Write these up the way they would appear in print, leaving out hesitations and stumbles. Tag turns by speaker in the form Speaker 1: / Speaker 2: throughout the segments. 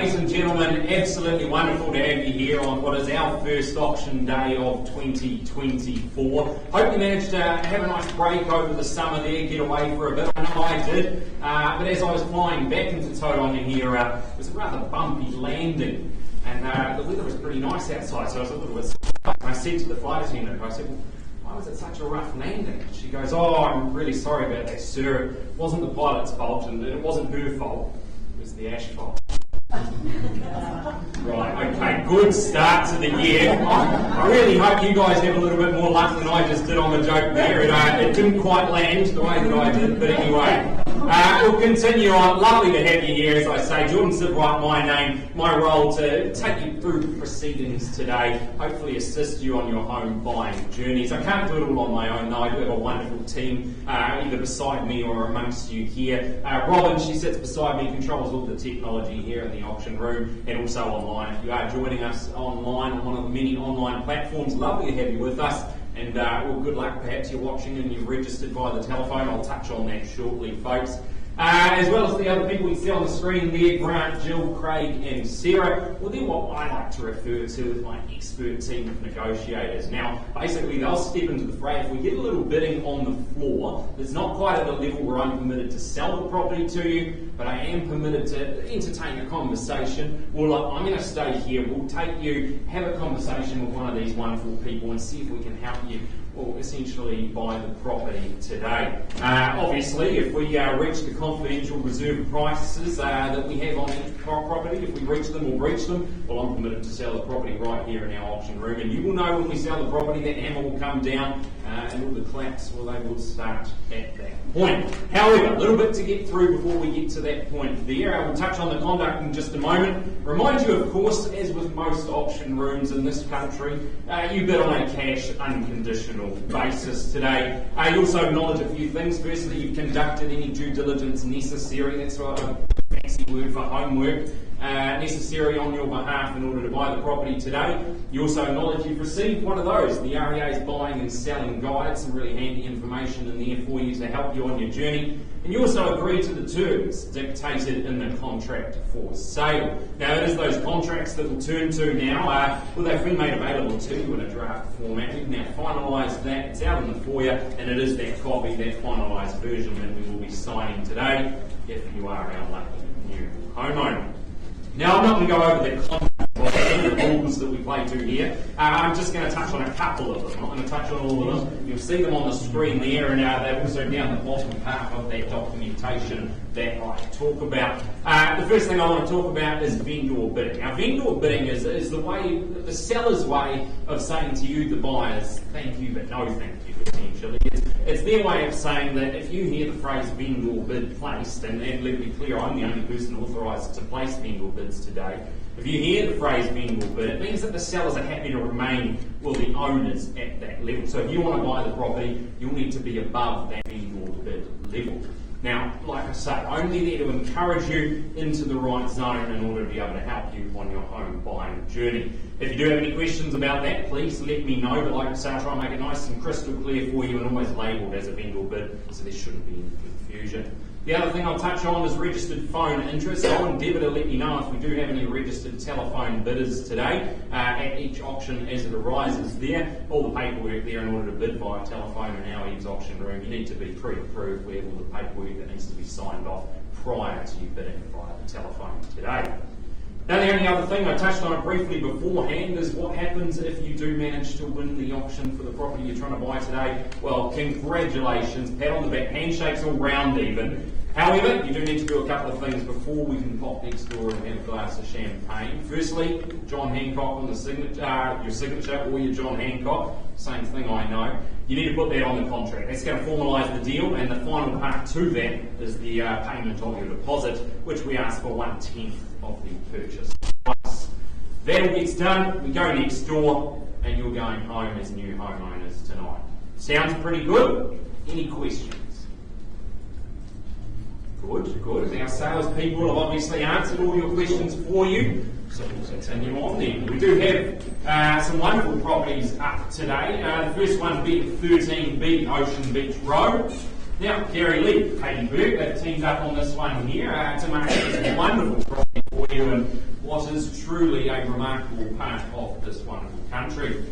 Speaker 1: ladies and gentlemen, absolutely wonderful to have you here on what is our first auction day of 2024. Hope you managed to have a nice break over the summer there, get away for a bit. I know I did, but as I was flying back into Tauranga here, it was a rather bumpy landing, and the weather was pretty nice outside, so I was a little bit surprised. I said to the flight attendant, I said, well, why was it such a rough landing? She goes, oh, I'm really sorry about that, sir. It wasn't the pilot's fault, and it wasn't her fault. It was the asphalt. Right, okay, good start to the year. I really hope you guys have a little bit more luck than I just did on the joke there. It didn't quite land the way that I did, but anyway. We'll continue on. Lovely to have you here, as I say. Jordan Sidwright, my name, my role to take you through the proceedings today, hopefully assist you on your home buying journeys. I can't do it all on my own, though. I do have a wonderful team, either beside me or amongst you here. Robin, she sits beside me, controls all the technology here in the auction room and also online. If you are joining us online on one of the many online platforms, lovely to have you with us. And well, good luck. Perhaps you're watching and you've registered via the telephone. I'll touch on that shortly, folks. As well as the other people we see on the screen there, Grant, Jill, Craig and Sarah. Well, they're what I like to refer to as my expert team of negotiators. Now, basically, they'll step into the fray. If we get a little bidding on the floor, it's not quite at a level where I'm permitted to sell the property to you, but I am permitted to entertain a conversation. Well, I'm going to stay here. We'll take you, have a conversation with one of these wonderful people and see if we can help you, well, essentially buy the property today. Obviously, if we reach the confidential reserve prices that we have on each property, if we reach them or breach them, well, I'm permitted to sell the property right here in our auction room. And you will know when we sell the property, that hammer will come down and all the claps, well, they will start at that point. However, a little bit to get through before we get to that point there. I will touch on the conduct in just a moment. Remind you, of course, as with most auction rooms in this country, you bid on a cash, unconditional basis today. You also acknowledge a few things. Firstly, you've conducted any due diligence necessary. That's a fancy word for homework. Necessary on your behalf in order to buy the property today. You also acknowledge you've received one of those, the REA's buying and selling guide, some really handy information in there for you to help you on your journey. And you also agree to the terms dictated in the contract for sale. Now, it is those contracts that we'll turn to now. Well, they've been made available to you in a draft format. We've now finalised that. It's out in the foyer, and it is that copy, that finalised version that we will be signing today if you are our lucky new homeowner. Now, I'm not going to go over the contract or the rules that we play to here. I'm just going to touch on a couple of them. I'm not going to touch on all of them. You'll see them on the screen there, and they're also down the bottom part of that documentation that I talk about. The first thing I want to talk about is vendor bidding. Now, vendor bidding is the way, the seller's way of saying to you, the buyers, thank you, but no thank you, essentially. It's their way of saying that if you hear the phrase vendor bid placed, and let me be clear, I'm the only person authorised to place vendor bids today. If you hear the phrase vendor bid, it means that the sellers are happy to remain, well, the owners at that level. So if you want to buy the property, you'll need to be above that vendor bid level. Now, like I say, only there to encourage you into the right zone in order to be able to help you on your home buying journey. If you do have any questions about that, please let me know. But like I say, I'll try and make it nice and crystal clear for you and always labelled as a vendor bid, so there shouldn't be any confusion. The other thing I'll touch on is registered phone interest. I'll endeavour to let you know if we do have any registered telephone bidders today at each auction as it arises there. All the paperwork there in order to bid via telephone in our EVES auction room. You need to be pre-approved. We have all the paperwork that needs to be signed off prior to you bidding via the telephone today. Now, the only other thing, I touched on it briefly beforehand, is what happens if you do manage to win the auction for the property you're trying to buy today. Well, congratulations, pat on the back, handshakes all round even. However, you do need to do a couple of things before we can pop next door and have a glass of champagne. Firstly, John Hancock on the signature, your signature or your John Hancock, same thing I know. You need to put that on the contract. That's going to formalise the deal, and the final part to that is the payment of your deposit, which we ask for 1/10 of the purchase price. That all gets done, we go next door, and you're going home as new homeowners tonight. Sounds pretty good? Any questions? Good. Our salespeople have obviously answered all your questions for you, so we'll continue on then. We do have some wonderful properties up today. The first one being 13B Ocean Beach Road. Now, Gary Lee, Katie Burke, they've teamed up on this one here to make this wonderful property for for you in what is truly a remarkable part of this wonderful country.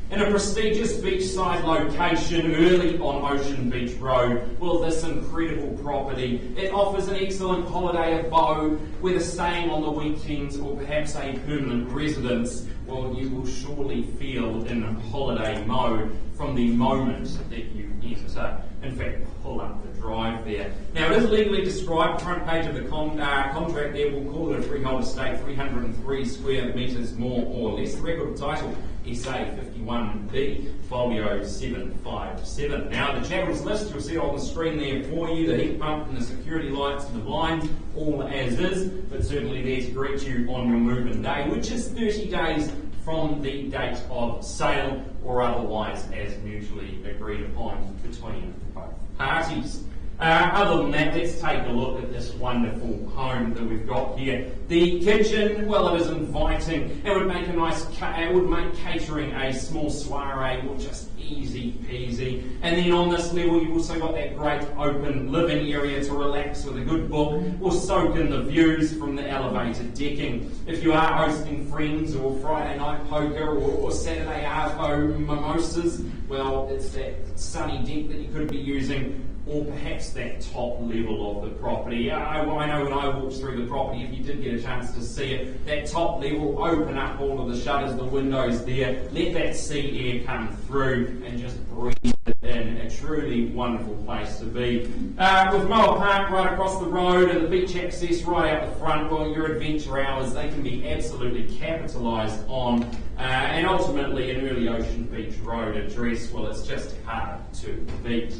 Speaker 1: In a prestigious beachside location early on Ocean Beach Road, well, this incredible property, it offers an excellent holiday abode, whether staying on the weekends or perhaps a permanent residence. Well, you will surely feel in holiday mode from the moment that you enter. In fact, pull up the drive there. Now, it is legally described, front page of the contract there, we'll call it a freehold estate, 303 square metres more or less. The record title, SA 51B, folio 757. Now, the channels list, you'll see it on the screen there for you, the heat pump and the security lights and the blinds, all as is, but certainly there to greet you on your move-in day, which is 30 days from the date of sale or otherwise as mutually agreed upon between both parties. Other than that, let's take a look at this wonderful home that we've got here. The kitchen, well, it is inviting. It would make it would make catering a small soiree, or just easy peasy. And then on this level, you've also got that great open living area to relax with a good book, or soak in the views from the elevated decking. If you are hosting friends, or Friday night poker, or Saturday arvo mimosas, well, it's that sunny deck that you could be using, or perhaps that top level of the property. I know when I walked through the property, if you did get a chance to see it, that top level, open up all of the shutters, the windows there, let that sea air come through and just breathe it in. A truly wonderful place to be. With Moa Park right across the road and the beach access right out the front, well, your adventure hours, they can be absolutely capitalised on. And ultimately, an early Ocean Beach Road address, well, it's just hard to beat.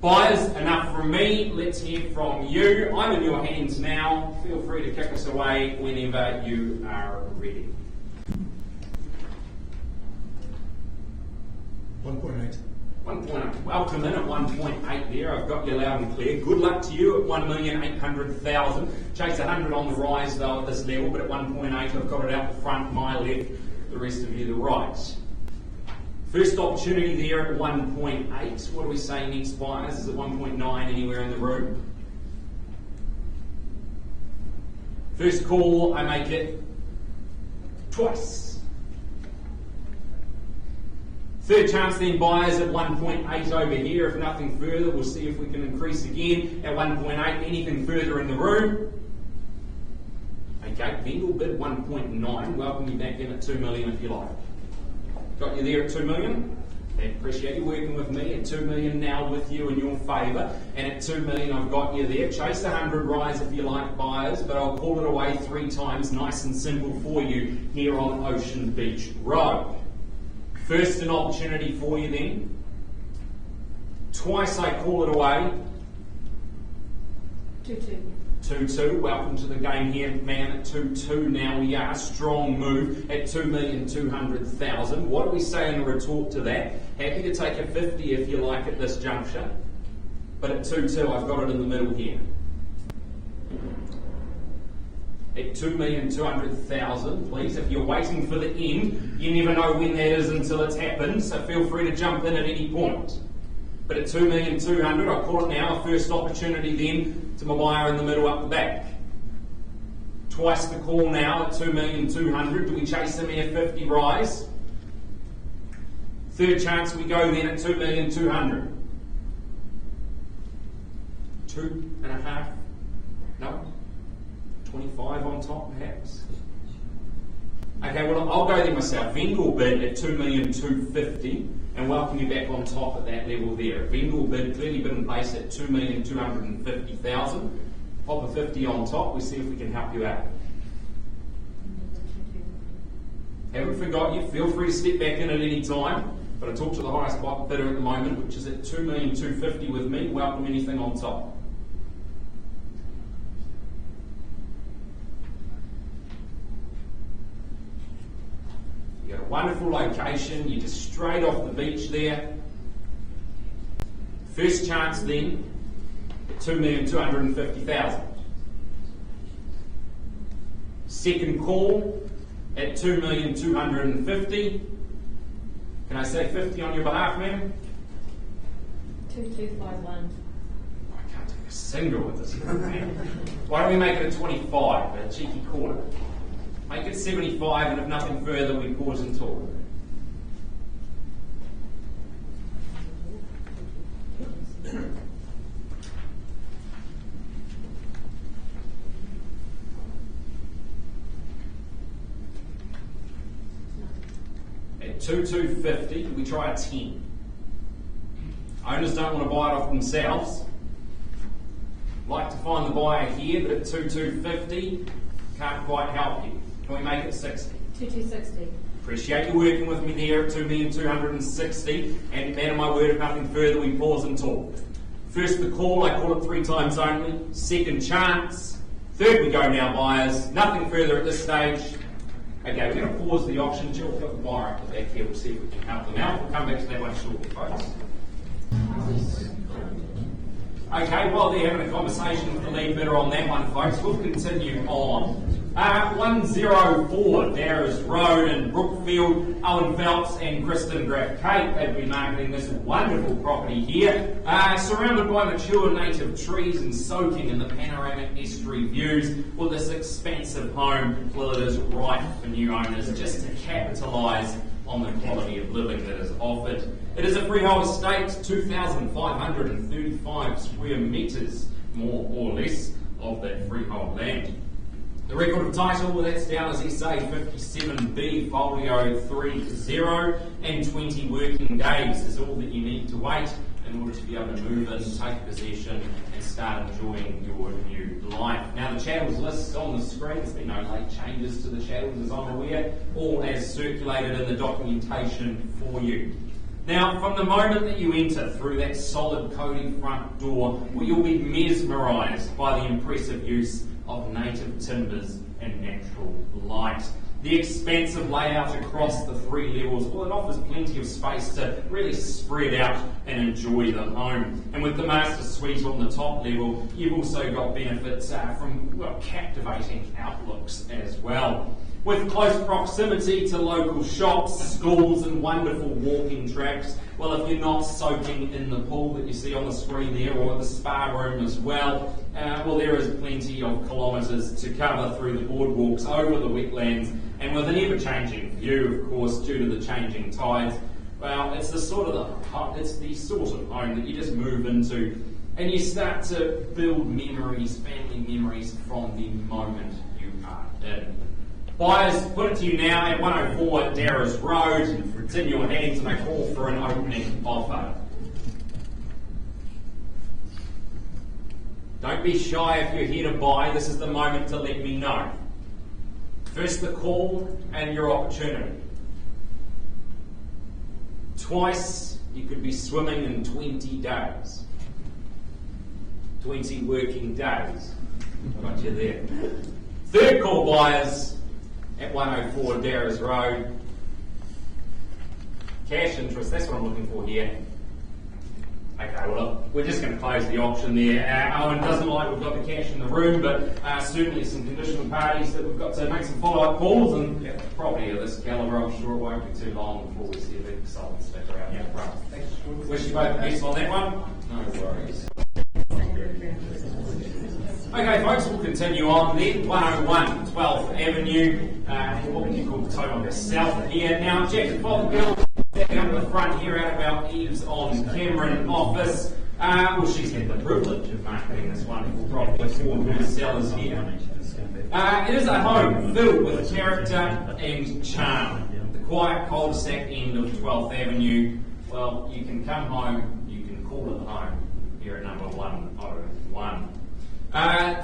Speaker 1: Buyers, enough from me. Let's hear from you. I'm in your hands now. Feel free to kick us away whenever you are ready.
Speaker 2: 1.8.
Speaker 1: 1.8. Welcome in at 1.8 there. I've got you loud and clear. Good luck to you at 1,800,000. Chase 100 on the rise though at this level, but at 1.8 I've got it out the front, my left, the rest of you the right. First opportunity there at 1.8. What do we say next, buyers? Is it 1.9 anywhere in the room? First call, I make it twice. Third chance then, buyers at 1.8 over here. If nothing further, we'll see if we can increase again at 1.8. Anything further in the room? Okay, Vendel bid 1.9. Welcome you back in at 2 million if you like. Got you there at 2 million. I appreciate you working with me at 2 million now with you in your favour. And at 2 million I've got you there. Chase the 100 rise if you like, buyers, but I'll call it away 3 times, nice and simple for you here on Ocean Beach Road. First an opportunity for you then. Twice I call it away.
Speaker 3: 2-2.
Speaker 1: 2-2, welcome to the game here, man, at 2-2 now. We are a strong move at 2,200,000. What do we say in a retort to that? Happy to take a 50 if you like at this juncture, but at 2-2 I've got it in the middle here. At 2,200,000, please. If you're waiting for the end, you never know when that is until it's happened, so feel free to jump in at any point. But at 2,200,000, I call it now a first opportunity then to my buyer in the middle up the back. Twice the call now at 2,200,000. Do we chase them here 50 rise? Third chance we go then at 2,200,000. 2.5? No? 25 on top perhaps? Okay, well I'll go there myself. Vendel bid at 2,250,000 and welcome you back on top at that level there. Vendel bid clearly been in place at 2,250,000. Pop a 50 on top, we'll see if we can help you out. Haven't forgot you, feel free to step back in at any time, but I talk to the highest bidder at the moment, which is at 2,250,000 with me. Welcome anything on top. You've got a wonderful location, you're just straight off the beach there. First chance then at 2,250,000. Second call at 2,250,000. Can I say 50 on your behalf, ma'am?
Speaker 3: 2251.
Speaker 1: I can't take a single with this one, man. Why don't we make it a 25, a cheeky quarter? Make it 75, and if nothing further, we pause and talk. At 2,250, we try a 10. Owners don't want to buy it off themselves. Like to find the buyer here, but at 2,250, can't quite help you. Can we make it 60?
Speaker 2: 2,260.
Speaker 1: Appreciate you working with me there at 2,260,000, and man of my word, if nothing further, we pause and talk. First the call, I call it 3 times only. Second chance. Third we go now, buyers. Nothing further at this stage. Okay, we're going to pause the auction until we've got the buyer up the back here. We'll see if we can help them out. We'll come back to that one shortly, folks. Okay, while they're having a conversation with the lead bidder on that one, folks, we'll continue on. 104 Darras Road in Brookfield. Owen Phelps and Kristen Graff Cape have been marketing this wonderful property here, surrounded by mature native trees and soaking in the panoramic estuary views. Well, this expansive home, well, it is right for new owners just to capitalise on the quality of living that is offered. It is a freehold estate, 2,535 square metres, more or less, of that freehold land. The record of title, well, that's down as SA 57B, folio 30, and 20 working days is all that you need to wait in order to be able to move in, take possession, and start enjoying your new life. Now, the chattels list on the screen, there's been no late changes to the chattels as I'm aware, all as circulated in the documentation for you. Now, from the moment that you enter through that solid coated front door, well, you'll be mesmerised by the impressive use of native timbers and natural light. The expansive layout across the 3 levels, well, it offers plenty of space to really spread out and enjoy the home. And with the master suite on the top level, you've also got benefits from, well, captivating outlooks as well. With close proximity to local shops, schools and wonderful walking tracks, well, if you're not soaking in the pool that you see on the screen there, or the spa room as well, well, there is plenty of kilometres to cover through the boardwalks, over the wetlands, and with an ever-changing view, of course, due to the changing tides. Well, it's the sort of home that you just move into, and you start to build memories, family memories, from the moment you are in. Buyers, put it to you now at 104 Darras Road. It's in your hands, and I call for an opening offer. Don't be shy if you're here to buy. This is the moment to let me know. First the call and your opportunity. Twice you could be swimming in 20 days. 20 working days. Got you there. Third call, buyers, at 104 Darras Road. Cash interest, that's what I'm looking for here. Okay, well, we're just going to close the auction there. Owen doesn't like we've got the cash in the room, but certainly some conditional parties that we've got to make some follow-up calls, and property of this calibre, I'm sure it won't be too long before we see a big solid sticker out the front. Wish you both the best on that one. No worries. Okay, folks, we'll continue on then. 101 12th Avenue, what we call Tauranga South here. Now, Jack, follow the girl out the front here out of our EVES on Cameron office. Well, she's had the privilege of marketing this wonderful property for her sellers here. It is a home filled with character and charm. The quiet cul-de-sac end of 12th Avenue. Well, you can come home, you can call it home here at number 101.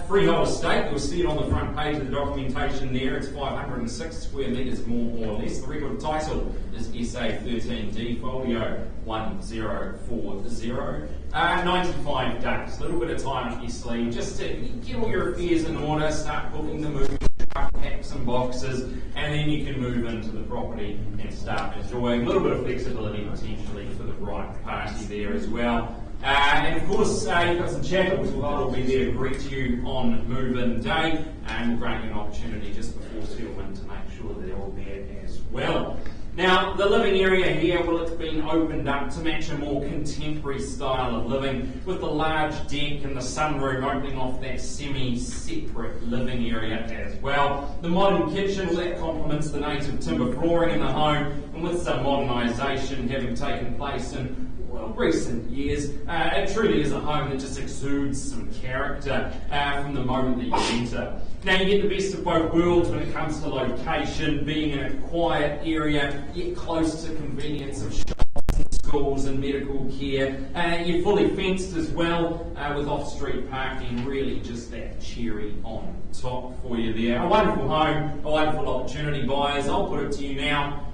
Speaker 1: Freehold estate, you'll see it on the front page of the documentation there. It's 506 square metres, more or less. The record of title is SA 13D, folio 1040. 95 days, a little bit of time up your sleeve just to get all your affairs in order, start booking the moving truck, pack some boxes, and then you can move into the property and start enjoying a little bit of flexibility potentially for the right party there as well. And of course, you've got some chattels that will be there to greet you on move-in day, and we'll grant you an opportunity just before settlement to make sure that they're all there as well. Now, the living area here, well, it's been opened up to match a more contemporary style of living, with the large deck and the sunroom opening off that semi-separate living area as well. The modern kitchen, well, that complements the native timber flooring in the home, and with some modernisation having taken place in recent years, it truly is a home that just exudes some character from the moment that you enter. Now, you get the best of both worlds when it comes to location, being in a quiet area, yet close to convenience of shops and schools and medical care. You're fully fenced as well, with off-street parking, really just that cherry on top for you there. A wonderful home, a wonderful opportunity, buyers. I'll put it to you now,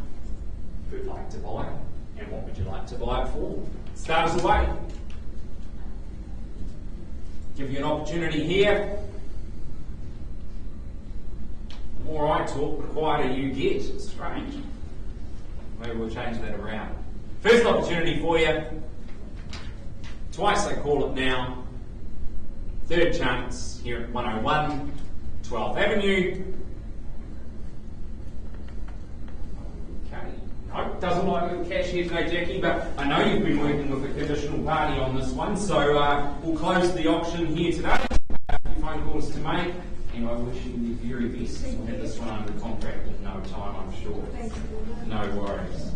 Speaker 1: who'd like to buy it? And what would you like to buy it for? Start us away. Give you an opportunity here. The more I talk, the quieter you get. It's strange. Maybe we'll change that around. First opportunity for you. Twice I call it now. Third chance here at 101 12th Avenue. Nope, doesn't like little cash here today, Jackie, but I know you've been working with a conditional party on this one, so we'll close the auction here today. A few phone calls to make, and I wish you the very best. We'll have this one under contract in no time, I'm sure. No worries.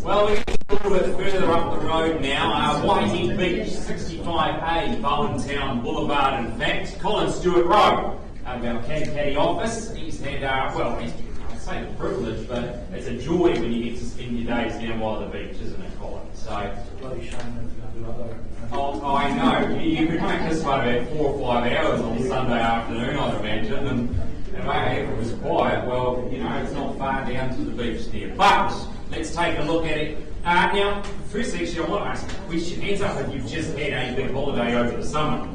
Speaker 1: Well, we're getting a little bit further up the road now. Whitehead Beach, 65A, Bowentown Boulevard, in fact. Colin Stewart Rowe, our Caddy office. He's had, I say the privilege, but it's a joy when you get to spend your days down by the beach, isn't it, Colin? So,
Speaker 2: bloody shame that you do
Speaker 1: oh, I know. You could make this one about 4 or 5 hours on Sunday afternoon, I'd imagine, and if it was quiet, well, it's not far down to the beach there. But let's take a look at it. Now, first, actually, I want to ask a question. Hands up if you've just had a big holiday over the summer.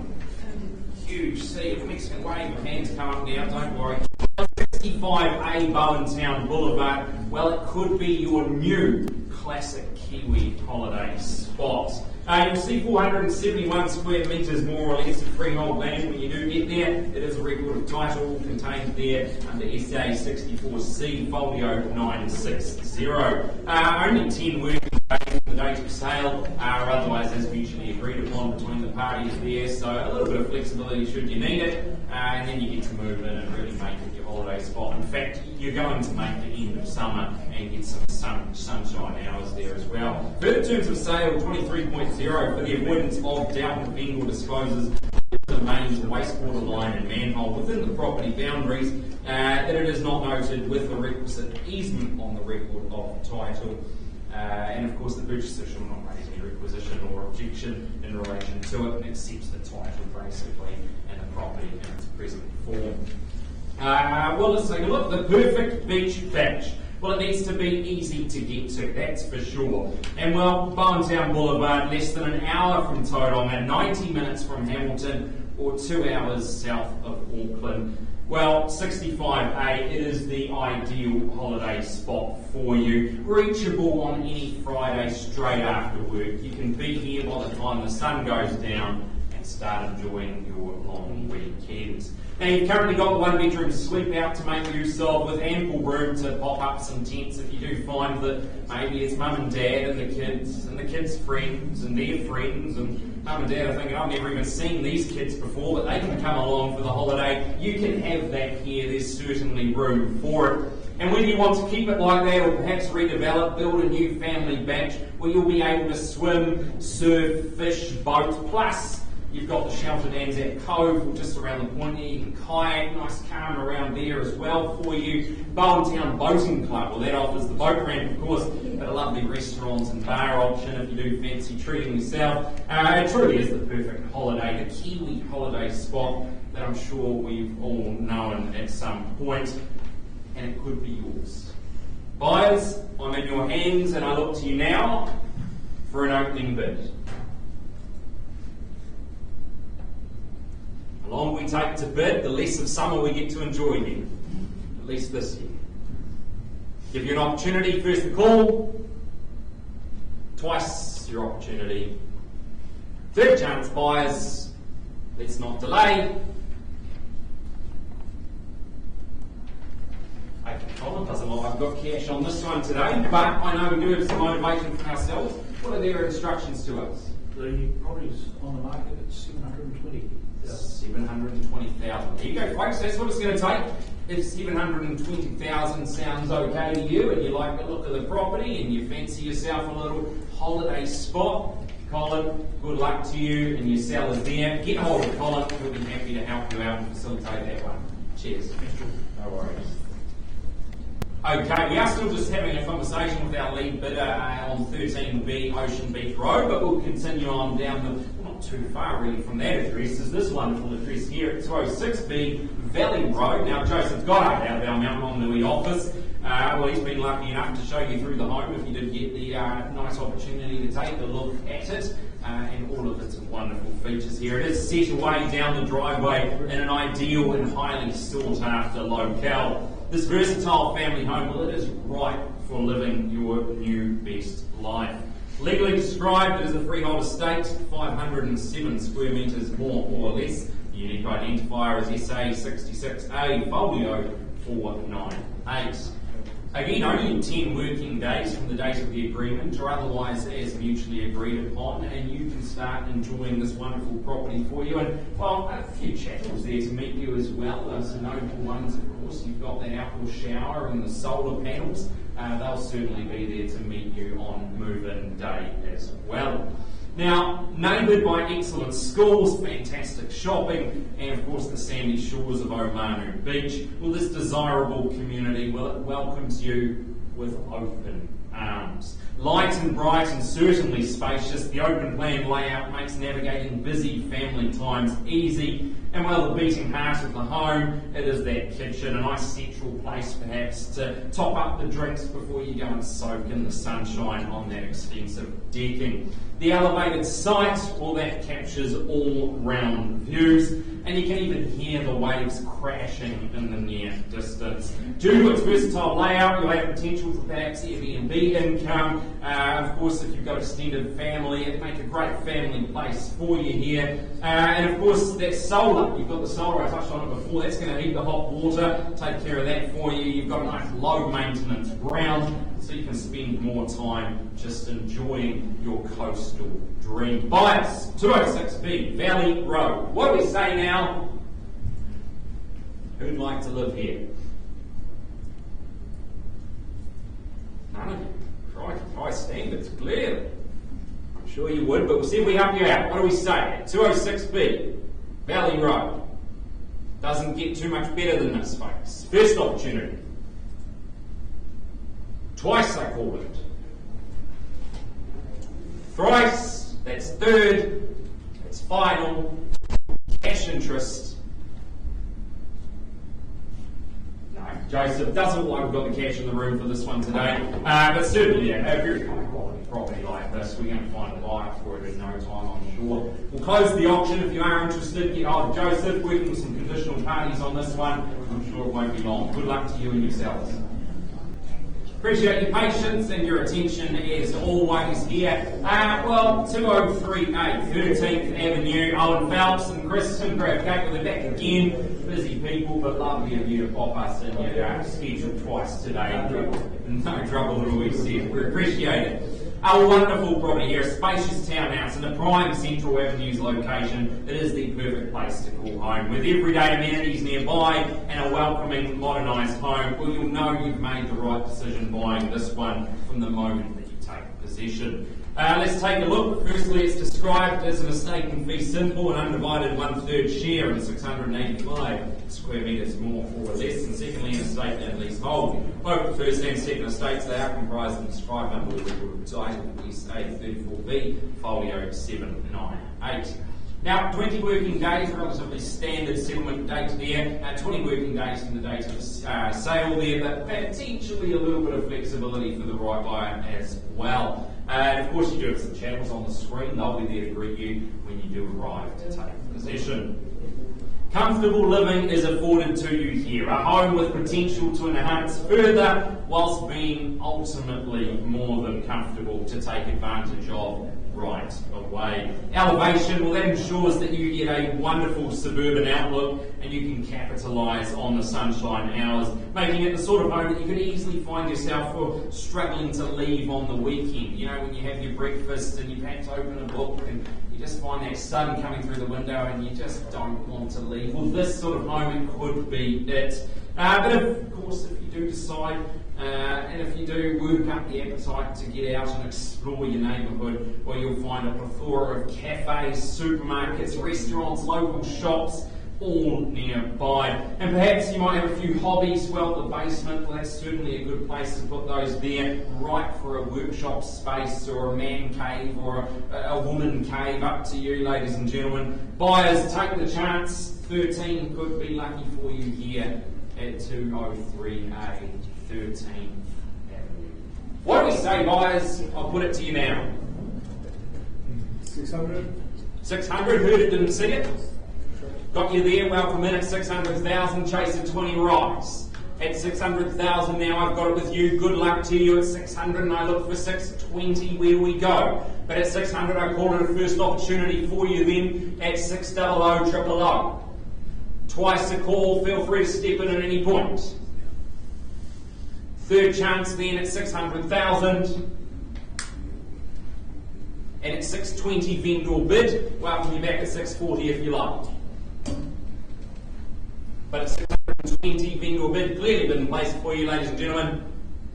Speaker 1: Huge sea of Mexican wave. Your hands come up now, don't worry. 65A Bowentown Boulevard, well, it could be your new classic Kiwi holiday spot. You'll see 471 square metres more or less of freehold land when you do get there. It is a record of title contained there under SA 64C folio 960. Only 10 working days from the date of sale, or otherwise as mutually agreed upon between the parties there, so a little bit of flexibility should you need it, and then you get to move in and really make it your holiday spot. In fact, you're going to make the end of summer and get some sunshine hours there as well. Further terms of sale, 23.0 for the avoidance of doubt and Bengal discloses the mains, wastewater line and manhole within the property boundaries, that it is not noted with the requisite easement on the record of title. And of course the purchaser shall not raise any requisition or objection in relation to it, and accepts the title basically and the property in its present form. Well, let's take a look. The perfect beach batch. Well, it needs to be easy to get to, that's for sure. And well, Bowentown Boulevard, less than an hour from Tauranga, 90 minutes from Hamilton, or 2 hours south of Auckland. Well, 65A, it is the ideal holiday spot for you. Reachable on any Friday straight after work. You can be here by the time the sun goes down and start enjoying your long weekends. Now, you've currently got the one-bedroom sleep out to make use of, with ample room to pop up some tents if you do find that maybe it's mum and dad and the kids' friends and their friends, and mum and dad are thinking, I've never even seen these kids before, but they can come along for the holiday. You can have that here. There's certainly room for it. And when you want to keep it like that, or perhaps redevelop, build a new family batch where you'll be able to swim, surf, fish, boat, plus you've got the sheltered Anzac Cove just around the point there. You can kayak, nice calm around there as well for you. Bowentown Boating Club, well, that offers the boat ramp, of course, but a lovely restaurant and bar option if you do fancy treating yourself. It truly is the perfect holiday, the Kiwi holiday spot that I'm sure we've all known at some point, and it could be yours. Buyers, I'm in your hands, and I look to you now for an opening bid. The longer we take to bid, the less of summer we get to enjoy here, at least this year. Give you an opportunity, first the call, twice your opportunity. Third chance, buyers, let's not delay. Okay, Colin, doesn't look like I've got cash on this one today, but I know we do have some motivation from ourselves. What are their instructions to us?
Speaker 2: The property's on the market at 720.
Speaker 1: 720,000. There you go, folks. That's what it's going to take. If 720,000 sounds okay to you, and you like the look of the property, and you fancy yourself a little holiday spot, Colin, good luck to you and your sellers there. Get hold of Colin. We'll be happy to help you out and facilitate that one. Cheers. No worries. Okay, we are still just having a conversation with our lead bidder on 13B Ocean Beach Road, but we'll continue on down the, not too far really from that address, is this wonderful address here at 206B Valley Road. Now, Joseph's got up out of our Mount Maunganui office. Well, he's been lucky enough to show you through the home if you did get the nice opportunity to take a look at it. And all of its wonderful features here. It is set away down the driveway in an ideal and highly sought after locale. This versatile family home, well, it is right for living your new best life. Legally described, it is a freehold estate, 507 square metres more or less. The unique identifier is SA66A folio 498. Again, only 10 working days from the date of the agreement, or otherwise as mutually agreed upon, and you can start enjoying this wonderful property for you. And, well, a few chattels there to meet you as well. Some notable ones, of course. You've got the outdoor shower and the solar panels. They'll certainly be there to meet you on move-in day as well. Now, neighboured by excellent schools, fantastic shopping, and of course the sandy shores of Omanu Beach, well, this desirable community, well, it welcomes you with open arms. Light and bright and certainly spacious, the open plan layout makes navigating busy family times easy. And well, the beating heart of the home, it is that kitchen, a nice central place perhaps to top up the drinks before you go and soak in the sunshine on that extensive decking. The elevated site, well, that captures all round views, and you can even hear the waves crashing in the near distance. Due to its versatile layout, you'll have potential for perhaps Airbnb income. Of course, if you've got extended family, it'd make a great family place for you here. And of course, that solar, you've got the solar, I touched on it before, that's going to heat the hot water, take care of that for you. You've got a nice low maintenance ground, so you can spend more time just enjoying your coastal dream. Bias, 206B Valley Road. What do we say now? Who'd like to live here? None of you. Crikey, high standards, clearly. I'm sure you would, but we'll see if we help you out. What do we say? 206B Valley Road. Doesn't get too much better than this, folks. First opportunity. Twice I called it. Thrice, that's third, that's final, cash interest. No, Joseph doesn't look like we've got the cash in the room for this one today, but certainly a very high quality property like this, we're going to find a buyer for it in no time, I'm sure. We'll close the auction. If you are interested, get hold of Joseph, working with some conditional parties on this one. I'm sure it won't be long. Good luck to you and your sellers. Appreciate your patience and your attention as always here. 2038 13th Avenue, Owen Phelps and Kristen grab cake with back again. Busy people, but lovely of you to pop us in your schedule twice today. No trouble at all, we said. We appreciate it. A wonderful property here, a spacious townhouse in a prime Central Avenue's location. It is the perfect place to call home. With everyday amenities nearby and a welcoming, modernised home, well, you'll know you've made the right decision buying this one from the moment that you take possession. Let's take a look. Firstly, it's described as an estate in fee simple and undivided 1/3 share in 685 square metres more or less. And secondly, an estate and leasehold. Both the first and second estates, they are comprised of the described number of record title SA 34B, folio 798. Now, 20 working days, relatively standard settlement date there. 20 working days from the date of sale there, but potentially a little bit of flexibility for the right buyer as well. And of course, you do have some channels on the screen. They'll be there to greet you when you do arrive to take possession. Comfortable living is afforded to you here. A home with potential to enhance further, whilst being ultimately more than comfortable to take advantage of right away. way. Elevation, well, that ensures that you get a wonderful suburban outlook and you can capitalise on the sunshine hours, making it the sort of home that you could easily find yourself struggling to leave on the weekend. You know, when you have your breakfast and you perhaps open a book and you just find that sun coming through the window and you just don't want to leave. Well, this sort of home, it could be it. But of course, if you do decide and if you do work up the appetite to get out and explore your neighbourhood, well, you'll find a plethora of cafes, supermarkets, restaurants, local shops, all nearby. And perhaps you might have a few hobbies. Well, the basement, well, that's certainly a good place to put those there, right for a workshop space or a man cave or a woman cave, up to you, ladies and gentlemen. Buyers, take the chance. 13 could be lucky for you here at 203A 13th Avenue. What do we say, buyers? I'll put it to you now.
Speaker 2: 600?
Speaker 1: 600, heard it, didn't see it? Got you there, welcome in at 600,000, chase at 20 rise. At 600,000 now, I've got it with you. Good luck to you at 600, and I look for 620 where we go. But at 600, I call it a first opportunity for you then at 600 000. Twice a call, feel free to step in at any point. Third chance then at 600,000. And at 620 vendor bid, welcome you back at 640 if you like. But at 620 vendor bid, clearly been placed for you, ladies and gentlemen.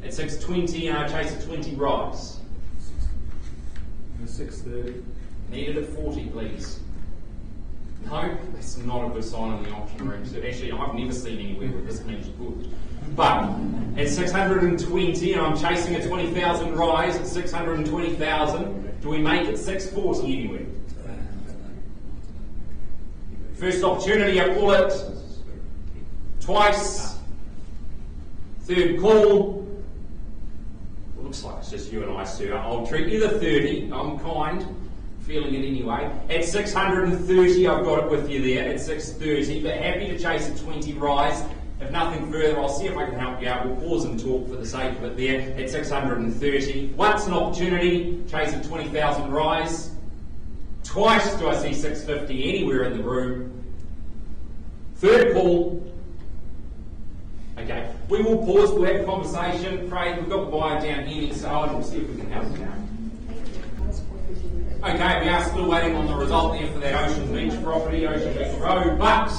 Speaker 1: At 620, chase at 20 rise.
Speaker 2: 630.
Speaker 1: Needed at 40, please. No, that's not a good sign in the auction room. So actually, I've never seen anywhere where this means good. But at 620, and I'm chasing a 20,000 rise at 620,000, do we make it 640 anywhere? First opportunity, I pull it twice. Third call. Looks like it's just you and I, sir. I'll treat you the 30. I'm kind. Feeling it anyway. At 630, I've got it with you there at 630, but happy to chase a 20 rise. If nothing further, I'll see if I can help you out. We'll pause and talk for the sake of it there at 630. Once an opportunity, chase a 20,000 rise. Twice do I see 650 anywhere in the room. Third call. Okay, we will pause, we'll have a conversation. Craig, we've got the buyer down here, so we'll see if we can help you out. Okay, we are still waiting on the result there for that Ocean Beach property, Ocean Beach Road, but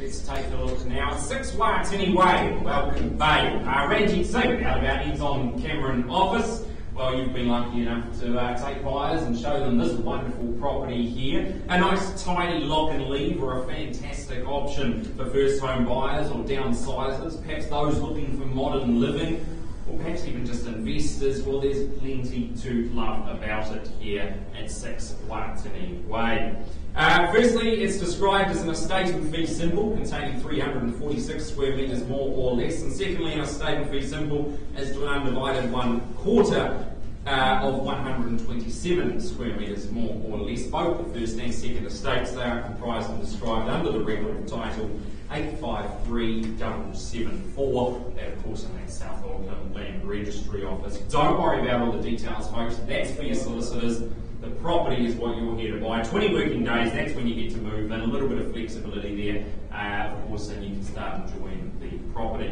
Speaker 1: let's take a look now. 6 Watini Way, Welcome Bay. Ranjit Singh out of our Eds on Cameron office. Well, you've been lucky enough to take buyers and show them this wonderful property here. A nice tidy lock and leave, or a fantastic option for first home buyers or downsizers, perhaps those looking for modern living, or perhaps even just investors. Well, there's plenty to love about it here at 6 Watini Way. Firstly, it's described as an estate and fee simple containing 346 square metres more or less, and secondly, an estate and fee simple as to an undivided 1/4 of 127 square metres more or less. Both the first and second estates, they are comprised and described under the record title 853774. That, of course, in that South Auckland Land Registry Office. Don't worry about all the details, folks. That's for your solicitors. The property is what you're here to buy. 20 working days, that's when you get to move in. A little bit of flexibility there, of course, and you can start enjoying the property.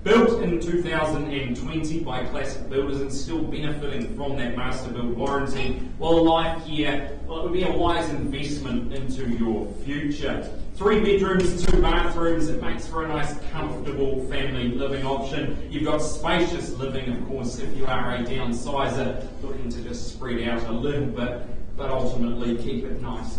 Speaker 1: Built in 2020 by Classic Builders and still benefiting from that master build warranty. Well, life here, well, it would be a wise investment into your future. 3 bedrooms, 2 bathrooms. It makes for a nice, comfortable family living option. You've got spacious living, of course, if you are a downsizer looking to just spread out a little bit, but ultimately keep it nice.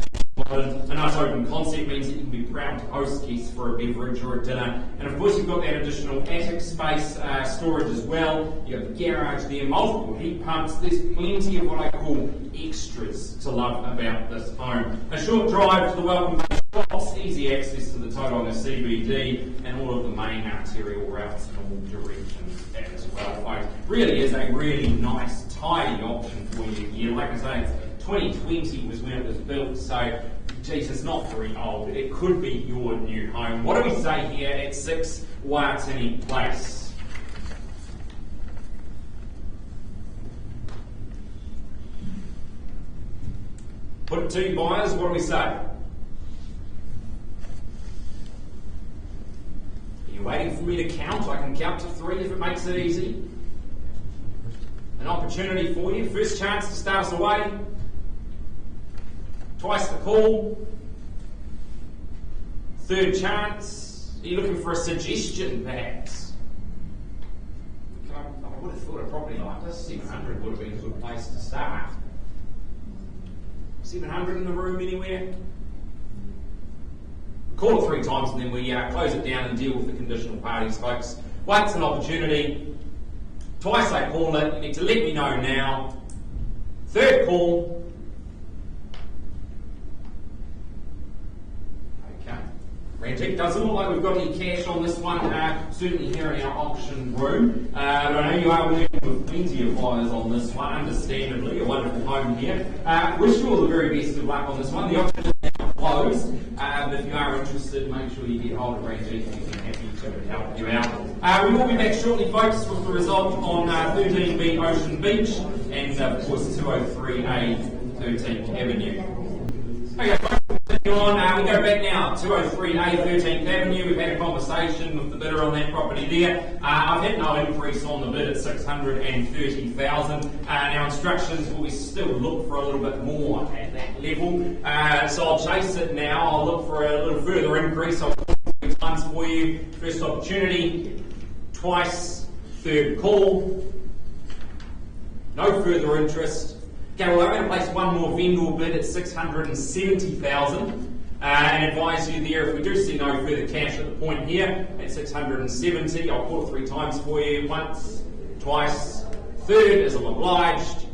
Speaker 1: A nice open concept means that you can be proud to host guests for a beverage or a dinner. And of course, you've got that additional attic space, storage as well. You've got the garage there, multiple heat pumps. There's plenty of what I call extras to love about this home. A short drive to the Welcome Bay shops, easy access to the Tauranga CBD, and all of the main arterial routes in all directions as well, folks. Really is a really nice, tidy option for you here. Like I say, 2020 was when it was built, so geez, it's not very old. It could be your new home. What do we say here at 6 Watini Place? Put it to you buyers, what do we say? Are you waiting for me to count? I can count to 3 if it makes it easy. An opportunity for you. First chance to start us away. Twice the call. Third chance. Are you looking for a suggestion, perhaps? I would have thought a property like this, 700 would have been a good place to start. 700 in the room anywhere? Call it 3 times and then we close it down and deal with the conditional parties, folks. Once an opportunity, twice I call it, you need to let me know now. Third call. Okay. Rantic, doesn't look like we've got any cash on this one, certainly here in our auction room. But I know you are working with plenty of buyers on this one, understandably, a wonderful home here. Wish you all the very best of luck on this one. The auction is now closed. If you are interested, make sure you get hold of Rantic. He'll be happy to help you out. We will be back shortly, folks, with the result on 13B Ocean Beach and, of course, 203A 13th Avenue. Okay, folks. We go back now, 203A 13th Avenue. We've had a conversation with the bidder on that property there. I've had no increase on the bid at 630,000. Now instructions will be still look for a little bit more at that level. So I'll chase it now. I'll look for a little further increase. I'll call 3 times for you. First opportunity, twice, third call. No further interest. Okay, well, I'm going to place one more vendor bid at 670,000 and advise you there if we do see no further cash at the point here at 670, I'll call it 3 times for you. Once, twice, third as I'm obliged.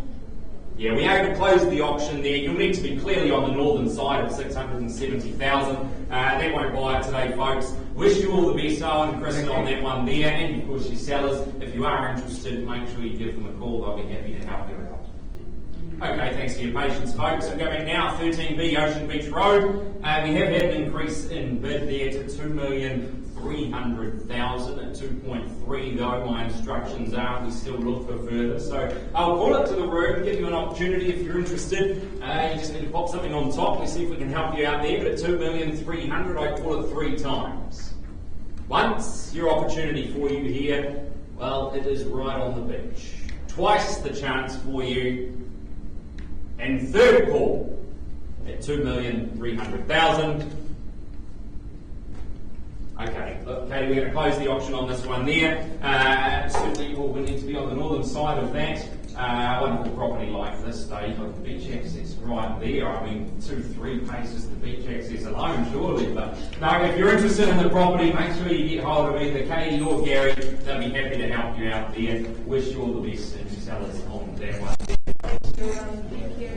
Speaker 1: Yeah, we are going to close the auction there. You'll need to be clearly on the northern side of 670,000. That won't buy it today, folks. Wish you all the best, Owen and Kristen, on that one there. And of course, your sellers, if you are interested, make sure you give them a call. They'll be happy to help you out. Okay, thanks for your patience, folks. So going now, 13B Ocean Beach Road. We have had an increase in bid there to 2,300,000 at 2.3, though my instructions are we still look for further. So I'll call it to the room, give you an opportunity if you're interested. You just need to pop something on top. Let's see if we can help you out there. But at 2,300,000, I call it 3 times. Once, your opportunity for you here, well, it is right on the beach. Twice the chance for you. And third call at 2,300,000. Okay, look, Katie, we're going to close the auction on this one there. Certainly we need to be on the northern side of that. Wonderful property like this, though. You've got the beach access right there. I mean, 2-3 paces the beach access alone, surely. But no, if you're interested in the property, make sure you get hold of either Katie or Gary. They'll be happy to help you out there. Wish you all the best and sellers on that one.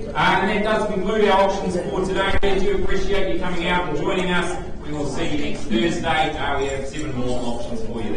Speaker 1: And that does conclude our auctions for today. We do appreciate you coming out and joining us. We will see you next Thursday. We have 7 more auctions for you.